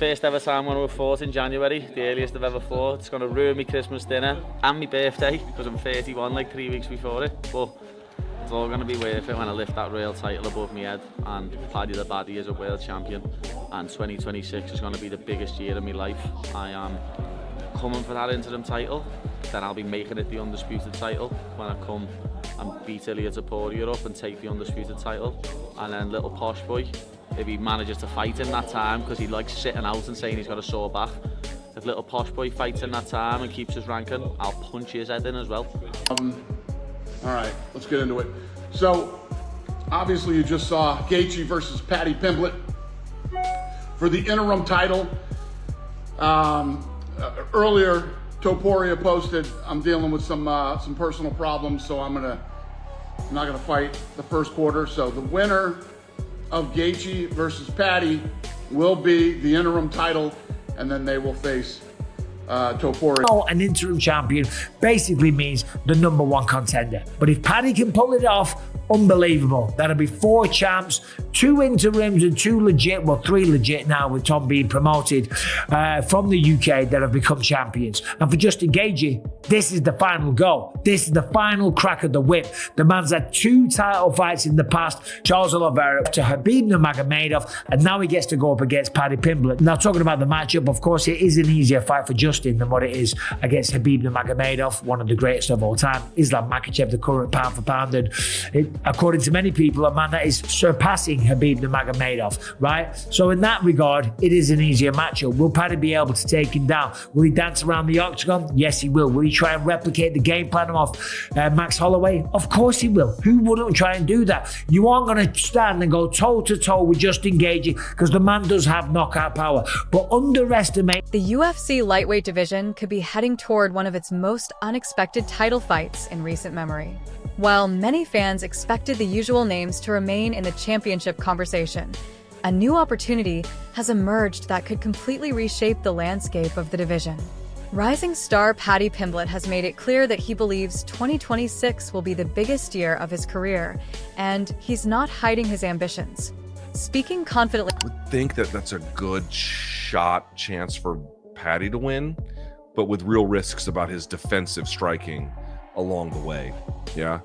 first ever time when I fought in January, the earliest I've ever fought. It's going to ruin my Christmas dinner and my birthday because I'm 31 like 3 weeks before it. But it's all going to be worth it when I lift that real title above my head and Paddy the Baddy is a world champion. And 2026 is going to be the biggest year of my life. I am coming for that interim title, then I'll be making it the undisputed title when I come and beat Ilia Topuria up and take the undisputed title. And then little posh boy, if he manages to fight in that time, because he likes sitting out and saying he's got a sore back, if little posh boy fights in that time and keeps his ranking, I'll punch his head in as well. All right, let's get into it. So, obviously you just saw Gaethje versus Paddy Pimblett for the interim title. Earlier, Topuria posted, I'm dealing with some personal problems, so I'm not gonna fight the first quarter. So the winner of Gaethje versus Paddy will be the interim title, and then they will face Topuria. Oh, an interim champion basically means the #1 contender. But if Paddy can pull it off, unbelievable. That'll be 4 champs, 2 interims and 2 legit, well 3 legit now with Tom being promoted from the UK that have become champions. And for Justin Gaethje, this is the final go. This is the final crack of the whip. The man's had 2 title fights in the past, Charles Oliveira to Khabib Nurmagomedov, and now he gets to go up against Paddy Pimblett. Now talking about the matchup, of course it is an easier fight for Justin than what it is against Khabib Nurmagomedov, one of the greatest of all time. Islam Makhachev, the current pound for pound, and according to many people, a man that is surpassing Khabib Nurmagomedov, right? So in that regard, it is an easier matchup. Will Paddy be able to take him down? Will he dance around the octagon? Yes, he will. Will he try and replicate the game plan of Max Holloway? Of course he will. Who wouldn't try and do that? You aren't going to stand and go toe-to-toe with Justin Gaethje because the man does have knockout power. But underestimate... The UFC lightweight division could be heading toward one of its most unexpected title fights in recent memory. While many fans expected the usual names to remain in the championship conversation, a new opportunity has emerged that could completely reshape the landscape of the division. Rising star Paddy Pimblett has made it clear that he believes 2026 will be the biggest year of his career, and he's not hiding his ambitions. Speaking confidently... I would think that that's a good chance for Paddy to win, but with real risks about his defensive striking along the way. Yeah.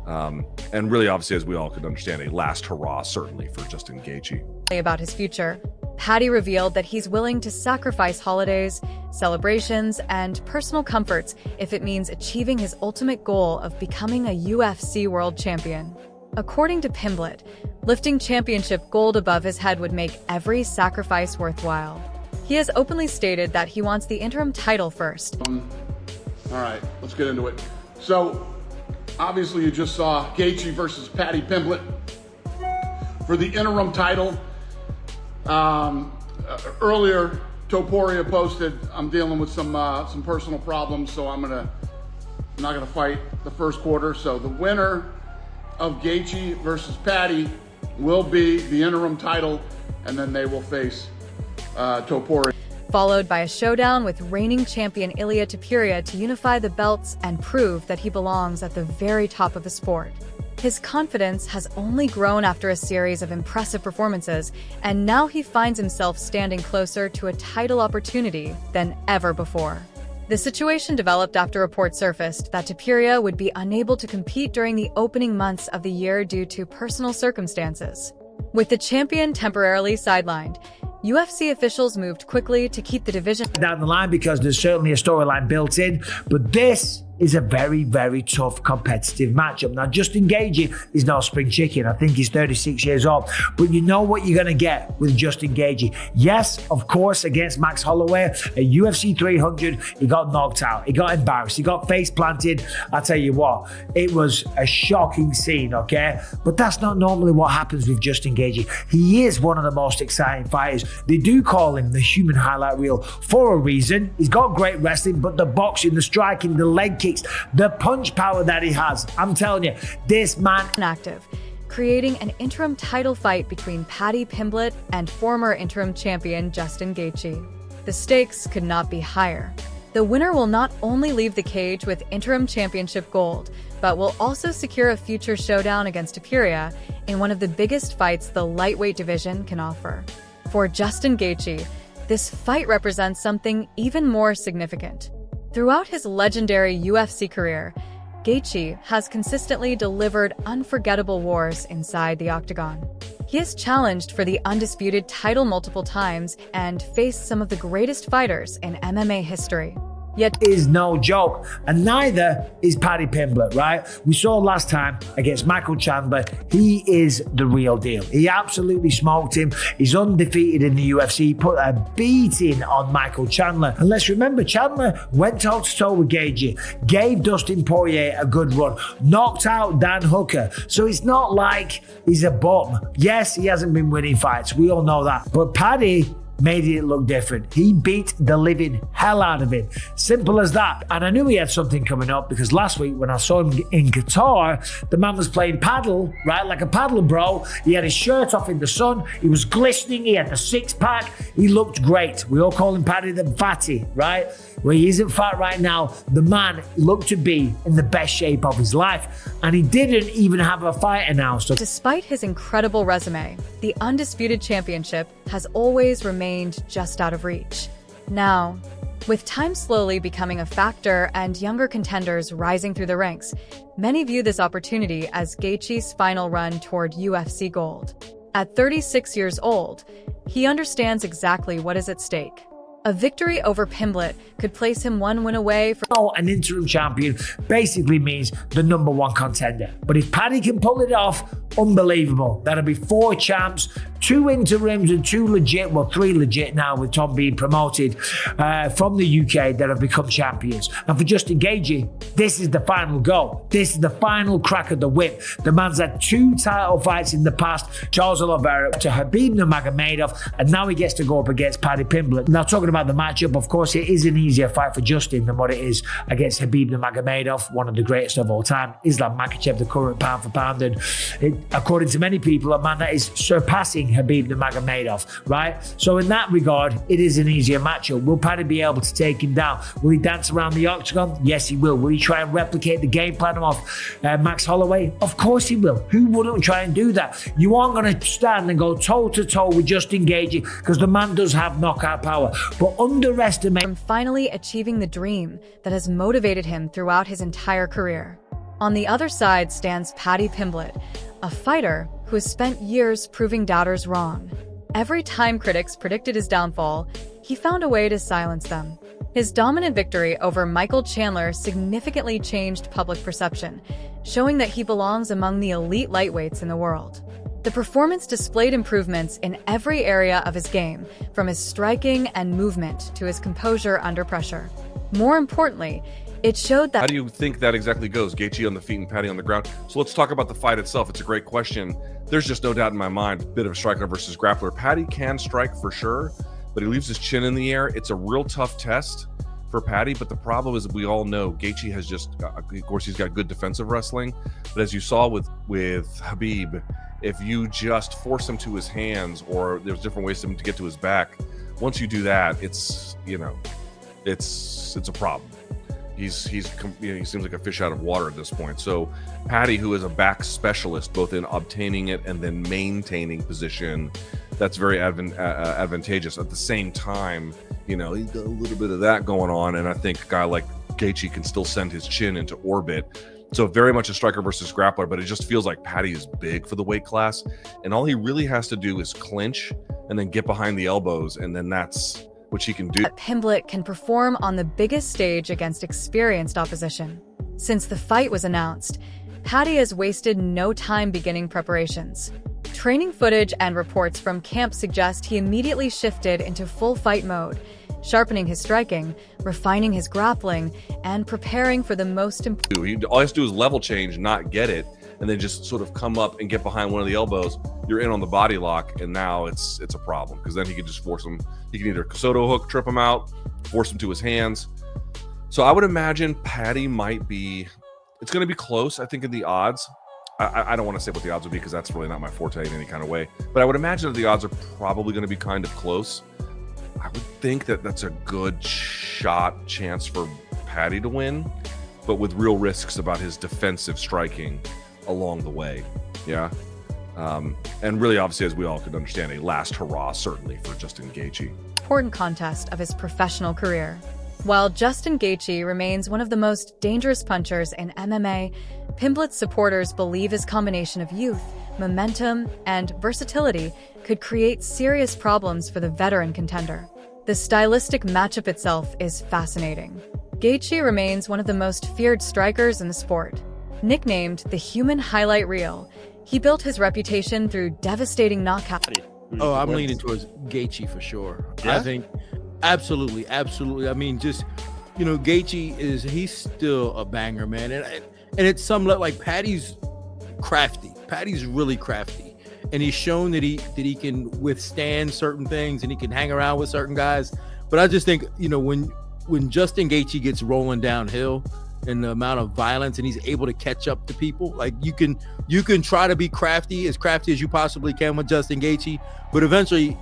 And really, obviously, as we all could understand, a last hurrah, certainly, for Justin Gaethje. About his future, Paddy revealed that he's willing to sacrifice holidays, celebrations, and personal comforts if it means achieving his ultimate goal of becoming a UFC world champion. According to Pimblett, lifting championship gold above his head would make every sacrifice worthwhile. He has openly stated that he wants the interim title first. All right, let's get into it. So, obviously you just saw Gaethje versus Paddy Pimblett for the interim title. Earlier, Topuria posted, I'm dealing with some personal problems, so I'm not gonna fight the first quarter. So the winner of Gaethje versus Paddy will be the interim title, and then they will face Topuria. Followed by a showdown with reigning champion Ilia Topuria to unify the belts and prove that he belongs at the very top of the sport. His confidence has only grown after a series of impressive performances, and now he finds himself standing closer to a title opportunity than ever before. The situation developed after reports surfaced that Topuria would be unable to compete during the opening months of the year due to personal circumstances. With the champion temporarily sidelined, UFC officials moved quickly to keep the division down the line because there's certainly a storyline built in, but this is a very, very tough competitive matchup. Now, Justin Gaethje is no spring chicken. I think he's 36 years old, but you know what you're going to get with Justin Gaethje. Yes, of course, against Max Holloway at UFC 300, he got knocked out. He got embarrassed. He got face planted. I'll tell you what, it was a shocking scene, okay? But that's not normally what happens with Justin Gaethje. He is one of the most exciting fighters. They do call him the human highlight reel for a reason. He's got great wrestling, but the boxing, the striking, the leg kicks, the punch power that he has, I'm telling you, this man active, creating an interim title fight between Paddy Pimblett and former interim champion Justin Gaethje. The stakes could not be higher. The winner will not only leave the cage with interim championship gold, but will also secure a future showdown against Topuria in one of the biggest fights the lightweight division can offer. For Justin Gaethje, this fight represents something even more significant. Throughout his legendary UFC career, Gaethje has consistently delivered unforgettable wars inside the Octagon. He has challenged for the undisputed title multiple times and faced some of the greatest fighters in MMA history. Yet is no joke, and neither is Paddy Pimblett, right? We saw last time against Michael Chandler, he is the real deal. He absolutely smoked him. He's undefeated in the UFC. He put a beating on Michael Chandler. And let's remember, Chandler went toe-to-toe with Gaethje, gave Dustin Poirier a good run, knocked out Dan Hooker. So it's not like he's a bum. Yes, he hasn't been winning fights. We all know that. But Paddy made it look different. He beat the living hell out of him. Simple as that. And I knew he had something coming up because last week when I saw him in Qatar, the man was playing paddle, right? Like a paddler, bro. He had his shirt off in the sun. He was glistening. He had the six-pack. He looked great. We all call him Paddy the Fatty, right? Well, he isn't fat right now. The man looked to be in the best shape of his life. And he didn't even have a fight announced. Despite his incredible resume, the undisputed championship has always remained just out of reach. Now, with time slowly becoming a factor and younger contenders rising through the ranks, many view this opportunity as Gaethje's final run toward UFC gold. At 36 years old, he understands exactly what is at stake. A victory over Pimblett could place him one win away from... An interim champion basically means the number one contender. But if Paddy can pull it off, unbelievable. That'll be 4 champs, 2 interims and 2 legit, well 3 legit now with Tom being promoted from the UK that have become champions. And for Justin Gaethje, this is the final go. This is the final crack of the whip. The man's had 2 title fights in the past, Charles Oliveira to Khabib Nurmagomedov, and now he gets to go up against Paddy Pimblett. Now talking about the matchup, of course it is an easier fight for Justin than what it is against Khabib Nurmagomedov, one of the greatest of all time. Islam Makhachev, the current pound for pound, and according to many people, a man that is surpassing Khabib Nurmagomedov, right? So in that regard, it is an easier matchup. Will Paddy be able to take him down? Will he dance around the octagon? Yes, he will. Will he try and replicate the game plan of Max Holloway? Of course he will. Who wouldn't try and do that? You aren't going to stand and go toe-to-toe with Justin Gaethje because the man does have knockout power. But underestimate... From finally achieving the dream that has motivated him throughout his entire career. On the other side stands Paddy Pimblett, a fighter who has spent years proving doubters wrong. Every time critics predicted his downfall, he found a way to silence them. His dominant victory over Michael Chandler significantly changed public perception, showing that he belongs among the elite lightweights in the world. The performance displayed improvements in every area of his game, from his striking and movement to his composure under pressure. More importantly, it showed that... How do you think that exactly goes? Gaethje on the feet and Paddy on the ground. So let's talk about the fight itself. It's a great question. There's just no doubt in my mind, a bit of striker versus grappler. Paddy can strike for sure, but he leaves his chin in the air. It's a real tough test for Paddy, but the problem is that we all know Gaethje has just, of course, he's got good defensive wrestling, but as you saw with Khabib, if you just force him to his hands, or there's different ways for him to get to his back, once you do that, it's, you know, it's a problem. He seems like a fish out of water at this point. So Paddy, who is a back specialist, both in obtaining it and then maintaining position, that's very advantageous. At the same time, you know, he's got a little bit of that going on, and I think a guy like Gaethje can still send his chin into orbit. So very much a striker versus grappler, but it just feels like Paddy is big for the weight class, and all he really has to do is clinch and then get behind the elbows, and then that's which he can do. Pimblett can perform on the biggest stage against experienced opposition. Since the fight was announced, Paddy has wasted no time beginning preparations. Training footage and reports from camp suggest he immediately shifted into full fight mode, sharpening his striking, refining his grappling, and preparing for the most important... All he has to do is level change, not get it, and then just sort of come up and get behind one of the elbows. You're in on the body lock, and now it's a problem, because then he can just force him. He can either Soto hook, trip him out, force him to his hands. So I would imagine Paddy might be... It's going to be close, I think, in the odds. I don't want to say what the odds would be, because that's really not my forte in any kind of way. But I would imagine that the odds are probably going to be kind of close. I would think that that's a good shot chance for Paddy to win, but with real risks about his defensive striking along the way. Yeah. And really, obviously, as we all could understand, a last hurrah, certainly, for Justin Gaethje. important contest of his professional career. While Justin Gaethje remains one of the most dangerous punchers in MMA, Pimblett's supporters believe his combination of youth, momentum, and versatility could create serious problems for the veteran contender. The stylistic matchup itself is fascinating. Gaethje remains one of the most feared strikers in the sport. Nicknamed the human highlight reel, he built his reputation through devastating knockouts. Oh, I'm leaning towards Gaethje for sure. Yeah? I think absolutely. I mean, just, Gaethje he's still a banger, man. And it's some like Paddy's crafty. Paddy's really crafty. And he's shown that he can withstand certain things and he can hang around with certain guys. But I just think, when Justin Gaethje gets rolling downhill and the amount of violence and he's able to catch up to people, like you can try to be crafty as you possibly can with Justin Gaethje, but eventually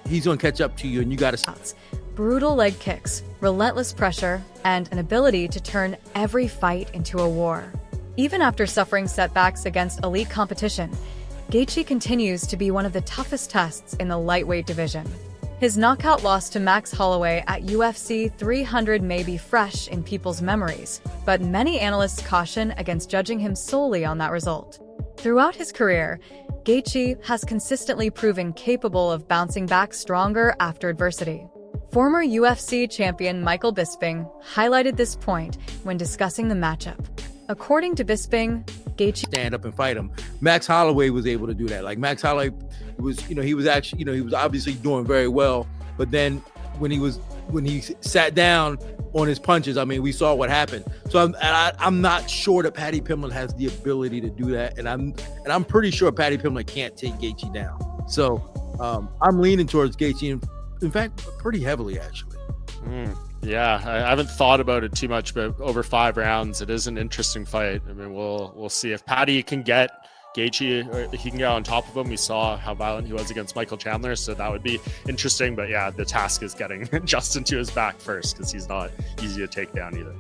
he's going to catch up to you and you got to. Brutal leg kicks, relentless pressure, and an ability to turn every fight into a war. Even after suffering setbacks against elite competition, Gaethje continues to be one of the toughest tests in the lightweight division. His knockout loss to Max Holloway at UFC 300 may be fresh in people's memories, but many analysts caution against judging him solely on that result. Throughout his career, Gaethje has consistently proven capable of bouncing back stronger after adversity. Former UFC champion Michael Bisping highlighted this point when discussing the matchup. According to Bisping, Gaethje stand up and fight him. Max Holloway was able to do that. Like Max Holloway was, he was obviously doing very well. But then when he sat down on his punches, I mean, we saw what happened. So I'm not sure that Paddy Pimblett has the ability to do that, and I'm pretty sure Paddy Pimblett can't take Gaethje down. So I'm leaning towards Gaethje, in fact, pretty heavily actually. Yeah, I haven't thought about it too much, but over 5 rounds, it is an interesting fight. I mean, we'll see if Paddy can get Gaethje, or he can get on top of him. We saw how violent he was against Michael Chandler, so that would be interesting. But yeah, the task is getting Justin to his back first, because he's not easy to take down either.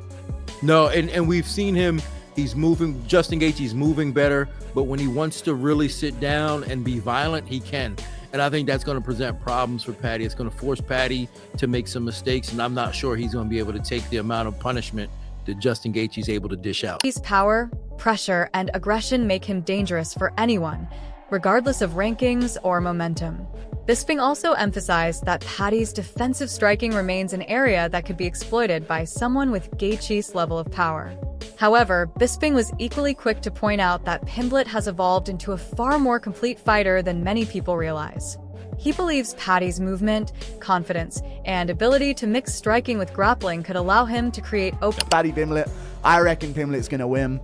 No, and we've seen him. He's moving. Justin Gaethje's moving better, but when he wants to really sit down and be violent, he can. And I think that's going to present problems for Paddy. It's going to force Paddy to make some mistakes, and I'm not sure he's going to be able to take the amount of punishment that Justin Gaethje's able to dish out. His power, pressure, and aggression make him dangerous for anyone, regardless of rankings or momentum. Bisping also emphasized that Paddy's defensive striking remains an area that could be exploited by someone with Gaethje's level of power. However, Bisping was equally quick to point out that Pimblett has evolved into a far more complete fighter than many people realize. He believes Paddy's movement, confidence, and ability to mix striking with grappling could allow him to create open... Paddy Pimblett, I reckon Pimblett's going to win.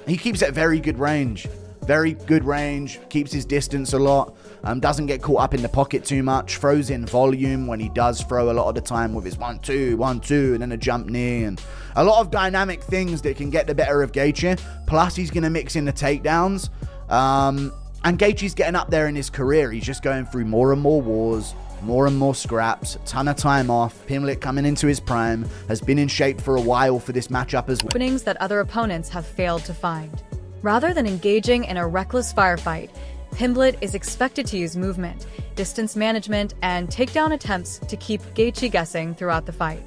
He keeps at very good range. Very good range, keeps his distance a lot, doesn't get caught up in the pocket too much, throws in volume when he does throw a lot of the time with his 1-2, 1-2, and then a jump knee, and a lot of dynamic things that can get the better of Gaethje. Plus, he's going to mix in the takedowns. And Gaethje's getting up there in his career. He's just going through more and more wars, more and more scraps, a ton of time off. Pimblett coming into his prime, has been in shape for a while for this matchup as well. Openings that other opponents have failed to find. Rather than engaging in a reckless firefight, Pimblett is expected to use movement, distance management, and takedown attempts to keep Gaethje guessing throughout the fight.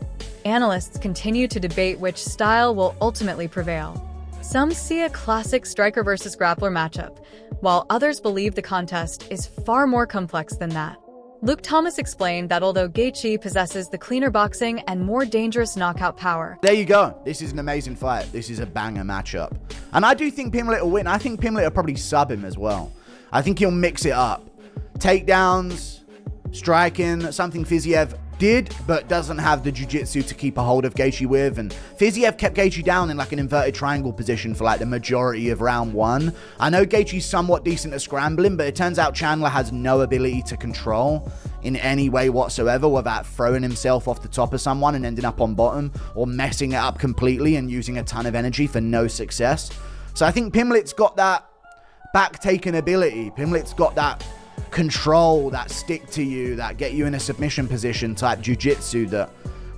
Analysts continue to debate which style will ultimately prevail. Some see a classic striker versus grappler matchup, while others believe the contest is far more complex than that. Luke Thomas explained that although Gaethje possesses the cleaner boxing and more dangerous knockout power... There you go. This is an amazing fight. This is a banger matchup. And I do think Pimblett will win. I think Pimblett will probably sub him as well. I think he'll mix it up. Takedowns, striking, something Fiziev did, but doesn't have the jiu-jitsu to keep a hold of Gaethje with. And Fiziev kept Gaethje down in like an inverted triangle position for like the majority of round 1. I know Gaethje's somewhat decent at scrambling, but it turns out Chandler has no ability to control in any way whatsoever without throwing himself off the top of someone and ending up on bottom, or messing it up completely and using a ton of energy for no success. So I think Pimblett's got that back-taking ability. Pimblett's got that control, that stick to you, that get you in a submission position type jiu-jitsu,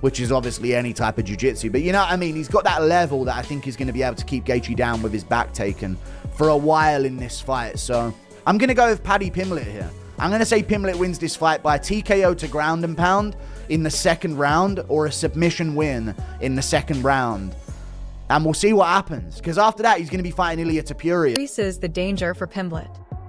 which is obviously any type of jiu-jitsu, but you know what I mean? He's got that level that I think is going to be able to keep Gaethje down with his back taken for a while in this fight. So I'm going to go with Paddy Pimblett here. I'm going to say Pimblett wins this fight by a TKO to ground and pound in the second round or a submission win in the second round. And we'll see what happens, because after that, he's going to be fighting Ilia Topuria. Increases the danger for Pimblett.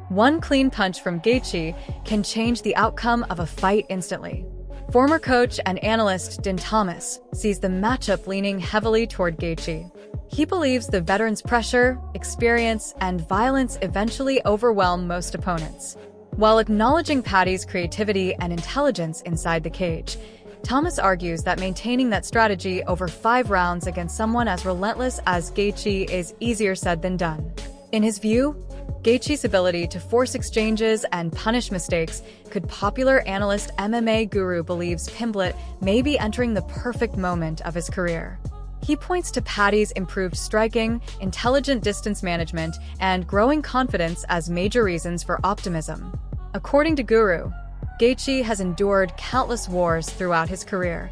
One clean punch from Gaethje can change the outcome of a fight instantly. Former coach and analyst Din Thomas sees the matchup leaning heavily toward Gaethje. He believes the veteran's pressure, experience, and violence eventually overwhelm most opponents. While acknowledging Paddy's creativity and intelligence inside the cage, Thomas argues that maintaining that strategy over 5 rounds against someone as relentless as Gaethje is easier said than done. In his view, Gaethje's ability to force exchanges and punish mistakes could popular analyst MMA Guru believes Pimblett may be entering the perfect moment of his career. He points to Paddy's improved striking, intelligent distance management, and growing confidence as major reasons for optimism. According to Guru, Gaethje has endured countless wars throughout his career,